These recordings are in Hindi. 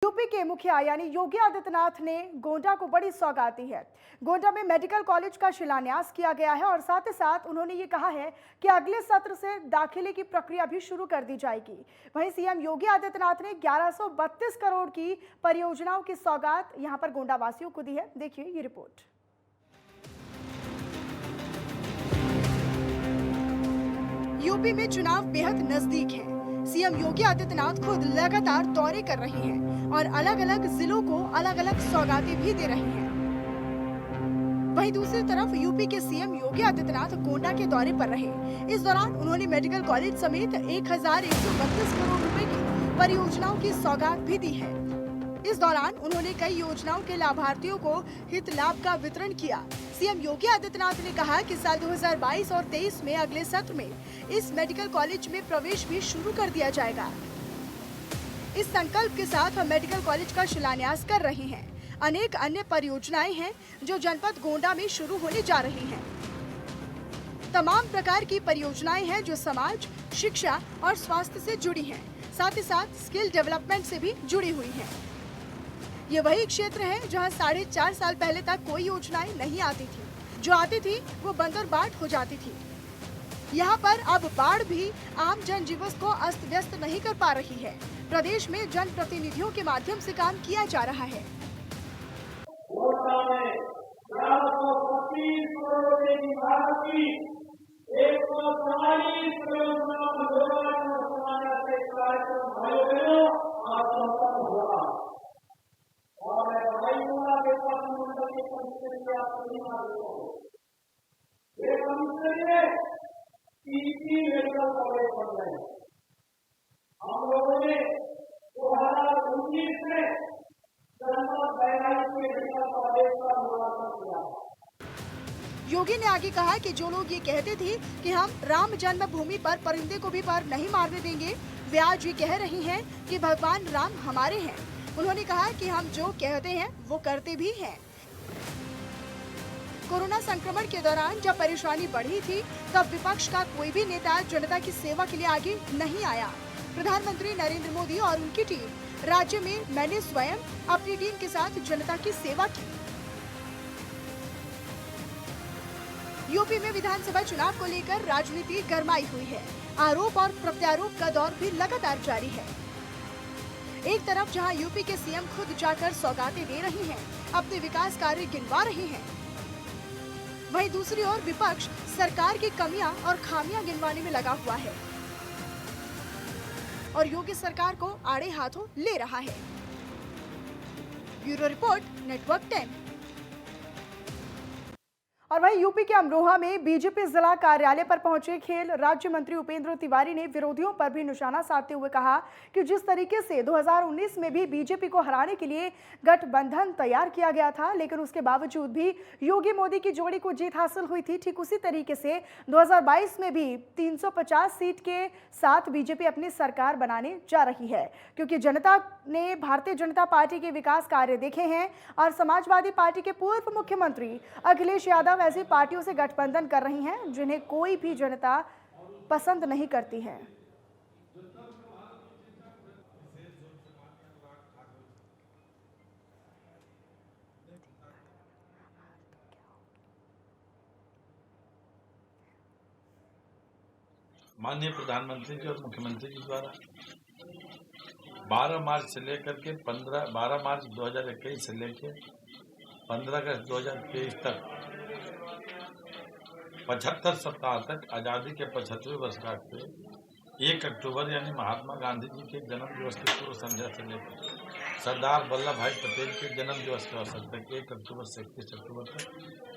यूपी के मुखिया यानी योगी आदित्यनाथ ने गोंडा को बड़ी सौगात दी है। गोंडा में मेडिकल कॉलेज का शिलान्यास किया गया है और साथ ही साथ उन्होंने ये कहा है कि अगले सत्र से दाखिले की प्रक्रिया भी शुरू कर दी जाएगी। वहीं सीएम योगी आदित्यनाथ ने 1132 करोड़ की परियोजनाओं की सौगात यहां पर गोंडा वासियों को दी है। देखिए ये रिपोर्ट। यूपी में चुनाव बेहद नजदीक है। सीएम योगी आदित्यनाथ खुद लगातार दौरे कर रहे हैं और अलग अलग जिलों को अलग अलग सौगातें भी दे रहे हैं। वहीं दूसरी तरफ यूपी के सीएम योगी आदित्यनाथ गोंडा के दौरे पर रहे। इस दौरान उन्होंने मेडिकल कॉलेज समेत 1132 करोड़ रुपए की परियोजनाओं की सौगात भी दी है। इस दौरान उन्होंने कई योजनाओं के लाभार्थियों को हित लाभ का वितरण किया। सीएम योगी आदित्यनाथ ने कहा कि साल 2022 और 23 में अगले सत्र में इस मेडिकल कॉलेज में प्रवेश भी शुरू कर दिया जाएगा। इस संकल्प के साथ हम मेडिकल कॉलेज का शिलान्यास कर रहे हैं। अनेक अन्य परियोजनाएं हैं जो जनपद गोंडा में शुरू होने जा रही हैं। तमाम प्रकार की परियोजनाएं हैं जो समाज, शिक्षा और स्वास्थ्य से जुड़ी हैं, साथ ही साथ स्किल डेवलपमेंट से भी जुड़ी हुई हैं। ये वही क्षेत्र है जहां 4.5 साल पहले तक कोई योजनाएं नहीं आती थी। जो आती थी वो बंदरबाट हो जाती थी। यहाँ पर अब बाढ़ भी आम जनजीवन को अस्त व्यस्त नहीं कर पा रही है। प्रदेश में जनप्रतिनिधियों के माध्यम से काम किया जा रहा है। हम लोगों ने 2019 में योगी ने आगे कहा कि जो लोग ये कहते थे कि हम राम जन्मभूमि पर परिंदे को भी पर नहीं मारने देंगे, वे आज ये कह रही हैं कि भगवान राम हमारे हैं। उन्होंने कहा कि हम जो कहते हैं वो करते भी हैं। कोरोना संक्रमण के दौरान जब परेशानी बढ़ी थी तब विपक्ष का कोई भी नेता जनता की सेवा के लिए आगे नहीं आया। प्रधानमंत्री नरेंद्र मोदी और उनकी टीम राज्य में मैंने स्वयं अपनी टीम के साथ जनता की सेवा की। यूपी में विधानसभा चुनाव को लेकर राजनीति गरमाई हुई है। आरोप और प्रत्यारोप का दौर भी लगातार जारी है। एक तरफ जहां यूपी के सीएम खुद जाकर सौगातें दे रही हैं, अपने विकास कार्य गिनवा रहे हैं, वहीं दूसरी ओर विपक्ष सरकार की कमियां और खामियां गिनवाने में लगा हुआ है और योगी सरकार को आड़े हाथों ले रहा है। Bureau report, network 10। और वहीं यूपी के अमरोहा में बीजेपी जिला कार्यालय पर पहुंचे खेल राज्य मंत्री उपेंद्र तिवारी ने विरोधियों पर भी निशाना साधते हुए कहा कि जिस तरीके से 2019 में भी बीजेपी को हराने के लिए गठबंधन तैयार किया गया था, लेकिन उसके बावजूद भी योगी मोदी की जोड़ी को जीत हासिल हुई थी, ठीक उसी तरीके से 2022 में भी 350 सीट के साथ बीजेपी अपनी सरकार बनाने जा रही है, क्योंकि जनता ने भारतीय जनता पार्टी के विकास कार्य देखे हैं और समाजवादी पार्टी के पूर्व मुख्यमंत्री अखिलेश यादव ऐसी पार्टियों से गठबंधन कर रही हैं जिन्हें कोई भी जनता पसंद नहीं करती है। माननीय प्रधानमंत्री जी और मुख्यमंत्री जी द्वारा 12 मार्च से लेकर के 12 मार्च 2021 से लेकर 15 अगस्त 2023 तक 75 सप्ताह तक आज़ादी के 75वें वर्षगांठ पे 1 अक्टूबर यानी महात्मा गांधी जी के जन्म दिवस की पूर्व संध्या से लेकर सरदार वल्लभ भाई पटेल के जन्म दिवस के अवसर तक 1 अक्टूबर से 21 अक्टूबर तक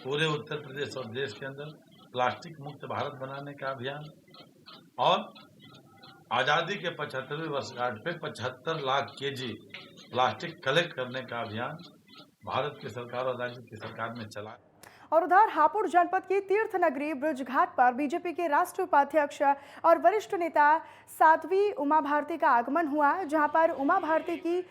पूरे उत्तर प्रदेश और देश के अंदर प्लास्टिक मुक्त भारत बनाने का अभियान और आज़ादी के 75वें वर्षगांठ पे 75 लाख केजी प्लास्टिक कलेक्ट करने का अभियान भारत की सरकार और राज्य की सरकार ने चलाया। और उधर हापुड़ जनपद की तीर्थ नगरी ब्रजघाट पर बीजेपी के राष्ट्रीय उपाध्यक्ष और वरिष्ठ नेता साध्वी उमा भारती का आगमन हुआ, जहां पर उमा भारती की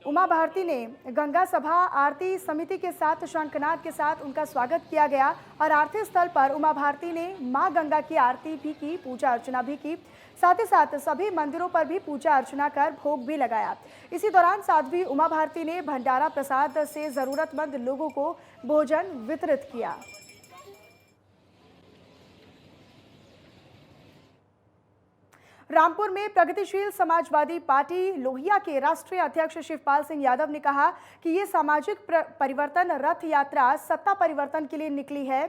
उमा भारती ने गंगा सभा आरती समिति के साथ शंखनाद के साथ उनका स्वागत किया गया और आरती स्थल पर उमा भारती ने मां गंगा की आरती भी की, पूजा अर्चना भी की। साथ ही साथ सभी मंदिरों पर भी पूजा अर्चना कर भोग भी लगाया। इसी दौरान साध्वी उमा भारती ने भंडारा प्रसाद से जरूरतमंद लोगों को भोजन वितरित किया। रामपुर में प्रगतिशील समाजवादी पार्टी लोहिया के राष्ट्रीय अध्यक्ष शिवपाल सिंह यादव ने कहा कि ये सामाजिक परिवर्तन रथ यात्रा सत्ता परिवर्तन के लिए निकली है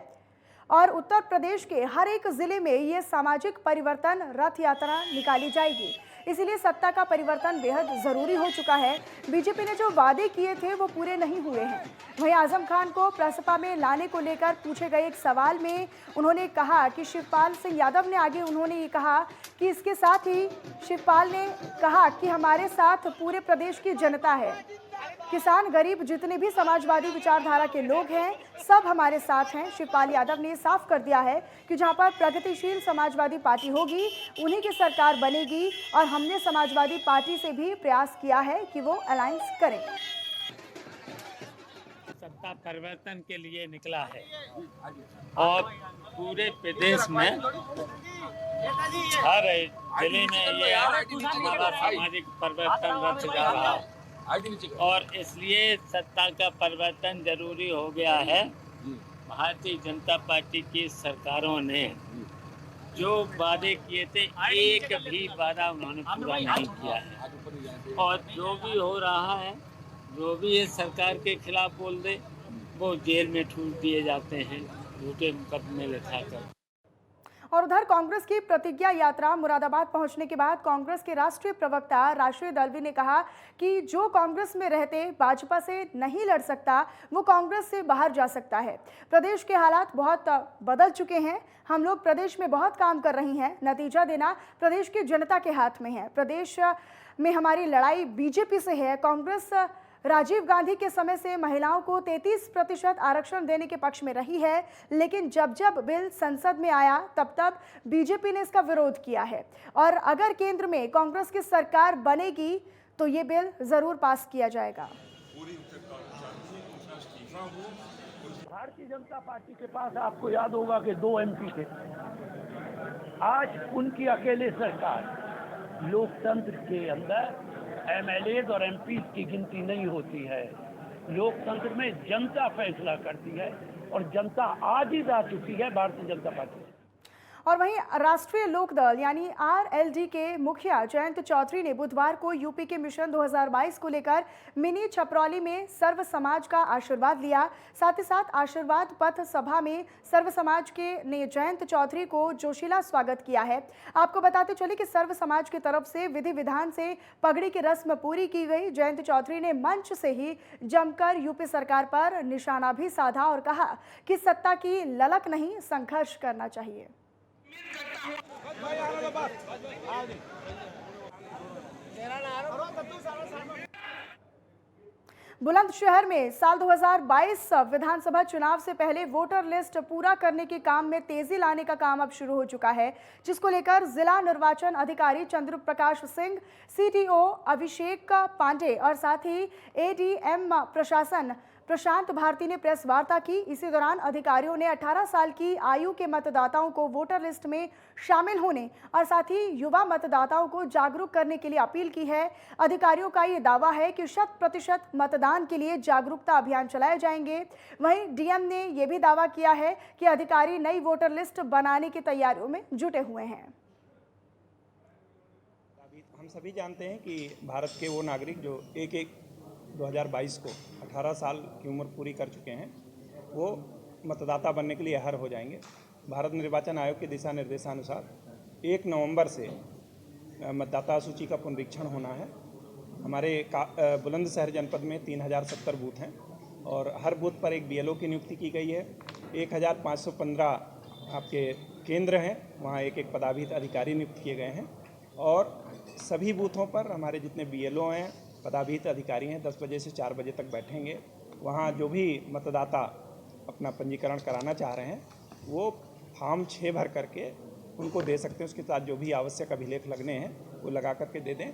और उत्तर प्रदेश के हर एक जिले में ये सामाजिक परिवर्तन रथ यात्रा निकाली जाएगी। इसीलिए सत्ता का परिवर्तन बेहद जरूरी हो चुका है। बीजेपी ने जो वादे किए थे वो पूरे नहीं हुए हैं। वहीं आजम खान को प्रसपा में लाने को लेकर पूछे गए एक सवाल में उन्होंने कहा कि शिवपाल सिंह यादव ने आगे उन्होंने ये कहा कि इसके साथ ही शिवपाल ने कहा कि हमारे साथ पूरे प्रदेश की जनता है, किसान गरीब जितने भी समाजवादी विचारधारा के लोग हैं सब हमारे साथ हैं। शिवपाल यादव ने साफ कर दिया है कि जहां पर प्रगतिशील समाजवादी पार्टी होगी उन्हीं की सरकार बनेगी और हमने समाजवादी पार्टी से भी प्रयास किया है कि वो अलायंस करें। सत्ता परिवर्तन के लिए निकला है और पूरे प्रदेश में हर जिले में ये हमारा सामाजिक परिवर्तन रथ जा रहा है और इसलिए सत्ता का परिवर्तन जरूरी हो गया है। भारतीय जनता पार्टी की सरकारों ने जो वादे किए थे एक भी वादा उन्होंने पूरा नहीं किया है और जो भी हो रहा है, जो भी इस सरकार के खिलाफ बोल दे वो जेल में ठूस दिए जाते हैं, झूठे मुकदमे लिखाकर। और उधर कांग्रेस की प्रतिज्ञा यात्रा मुरादाबाद पहुंचने के बाद कांग्रेस के राष्ट्रीय प्रवक्ता राशिद दलवी ने कहा कि जो कांग्रेस में रहते भाजपा से नहीं लड़ सकता वो कांग्रेस से बाहर जा सकता है। प्रदेश के हालात बहुत बदल चुके हैं, हम लोग प्रदेश में बहुत काम कर रही हैं, नतीजा देना प्रदेश की जनता के हाथ में है। प्रदेश में हमारी लड़ाई बीजेपी से है। कांग्रेस राजीव गांधी के समय से महिलाओं को 33% आरक्षण देने के पक्ष में रही है, लेकिन जब जब बिल संसद में आया तब तब बीजेपी ने इसका विरोध किया है और अगर केंद्र में कांग्रेस की सरकार बनेगी तो ये बिल जरूर पास किया जाएगा। भारतीय जनता पार्टी के पास आपको याद होगा कि 2 MP थे, आज उनकी अकेले सरकार। लोकतंत्र के अंदर MLAs और MPs की गिनती नहीं होती है। लोकतंत्र में जनता फैसला करती है और जनता आज ही जा चुकी है भारतीय जनता पार्टी। और वहीं राष्ट्रीय लोकदल यानी RLD के मुखिया जयंत चौधरी ने बुधवार को यूपी के मिशन 2022 को लेकर मिनी छपरौली में सर्व समाज का आशीर्वाद लिया। साथ ही साथ आशीर्वाद पथ सभा में सर्व समाज के ने जयंत चौधरी को जोशीला स्वागत किया है। आपको बताते चले कि सर्व समाज की तरफ से विधि विधान से पगड़ी की रस्म पूरी की गई। जयंत चौधरी ने मंच से ही जमकर यूपी सरकार पर निशाना भी साधा और कहा कि सत्ता की ललक नहीं, संघर्ष करना चाहिए। बुलंदशहर में साल 2022 विधानसभा चुनाव से पहले वोटर लिस्ट पूरा करने के काम में तेजी लाने का काम अब शुरू हो चुका है, जिसको लेकर जिला निर्वाचन अधिकारी चंद्र प्रकाश सिंह, CTO अभिषेक पांडे और साथ ही ADM प्रशासन प्रशांत भारती ने प्रेस वार्ता की। इसी दौरान अधिकारियों ने 18 साल की आयु के मतदाताओं को वोटर लिस्ट में शामिल होने और साथ ही युवा मतदाताओं को जागरूक करने के लिए अपील की है। अधिकारियों का ये दावा है कि 100% मतदान के लिए जागरूकता अभियान चलाए जाएंगे। वहीं DM ने यह भी दावा किया है कि अधिकारी नई वोटर लिस्ट बनाने की तैयारियों में जुटे हुए हैं। हम सभी जानते हैं कि भारत के वो नागरिक जो 1/1/2022 को 18 साल की उम्र पूरी कर चुके हैं वो मतदाता बनने के लिए अहर हो जाएंगे। भारत निर्वाचन आयोग के दिशा निर्देशानुसार 1 नवंबर से मतदाता सूची का पुनरीक्षण होना है। हमारे बुलंदशहर जनपद में 3070 बूथ हैं और हर बूथ पर एक BLO की नियुक्ति की गई है। 1515 आपके केंद्र हैं, वहाँ एक पदाभिहित अधिकारी नियुक्त किए गए हैं और सभी बूथों पर हमारे जितने BLO हैं, पदाभिहित अधिकारी हैं, 10 बजे से 4 बजे तक बैठेंगे। वहाँ जो भी मतदाता अपना पंजीकरण कराना चाह रहे हैं वो फॉर्म 6 भर करके उनको दे सकते हैं। उसके साथ जो भी आवश्यक अभिलेख लगने हैं वो लगा करके दे दें।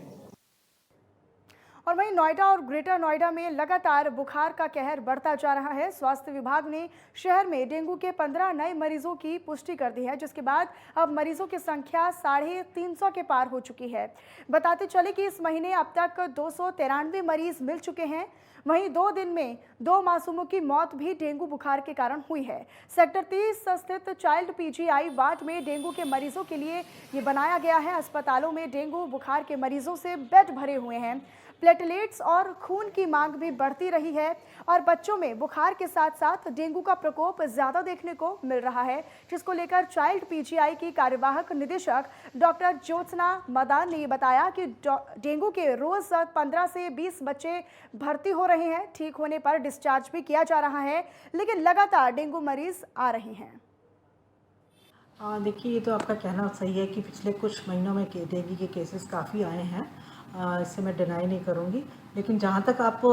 और वहीं नोएडा और ग्रेटर नोएडा में लगातार बुखार का कहर बढ़ता जा रहा है। स्वास्थ्य विभाग ने शहर में डेंगू के 15 नए मरीजों की पुष्टि कर दी है, जिसके बाद अब मरीजों की संख्या 350 के पार हो चुकी है। बताते चले कि इस महीने अब तक 293 मरीज मिल चुके हैं। वहीं 2 दिन में 2 मासूमों की मौत भी डेंगू बुखार के कारण हुई है। सेक्टर 30 स्थित चाइल्ड पीजीआई वार्ड में डेंगू के मरीजों के लिए ये बनाया गया है। अस्पतालों में डेंगू बुखार के मरीजों से बेड भरे हुए हैं। प्लेटलेट्स और खून की मांग भी बढ़ती रही है और बच्चों में बुखार के साथ साथ डेंगू का प्रकोप ज्यादा देखने को मिल रहा है, जिसको लेकर चाइल्ड पीजीआई की कार्यवाहक निदेशक डॉक्टर ज्योत्सना मदान ने ये बताया कि डेंगू के रोज 15 से 20 बच्चे भर्ती हो रहे हैं। ठीक होने पर डिस्चार्ज भी किया जा रहा है, लेकिन लगातार डेंगू मरीज आ रहे हैं। देखिए, ये तो आपका कहना सही है कि पिछले कुछ महीनों में डेंगू के केसेस काफ़ी आए हैं। इससे मैं डिनाई नहीं करूँगी, लेकिन जहाँ तक आपको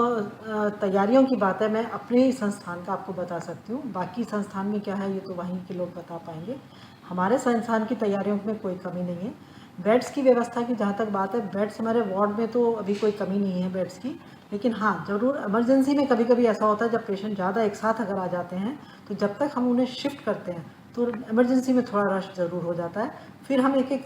तैयारियों की बात है, मैं अपने ही संस्थान का आपको बता सकती हूँ। बाकी संस्थान में क्या है ये तो वहीं के लोग बता पाएंगे। हमारे संस्थान की तैयारियों में कोई कमी नहीं है। बेड्स की व्यवस्था की जहाँ तक बात है, बेड्स हमारे वार्ड में तो अभी कोई कमी नहीं है बेड्स की, लेकिन हाँ ज़रूर इमरजेंसी में कभी कभी ऐसा होता है जब पेशेंट ज़्यादा एक साथ अगर आ जाते हैं तो जब तक हम उन्हें शिफ्ट करते हैं तो इमरजेंसी में थोड़ा रश ज़रूर हो जाता है। फिर हम एक एक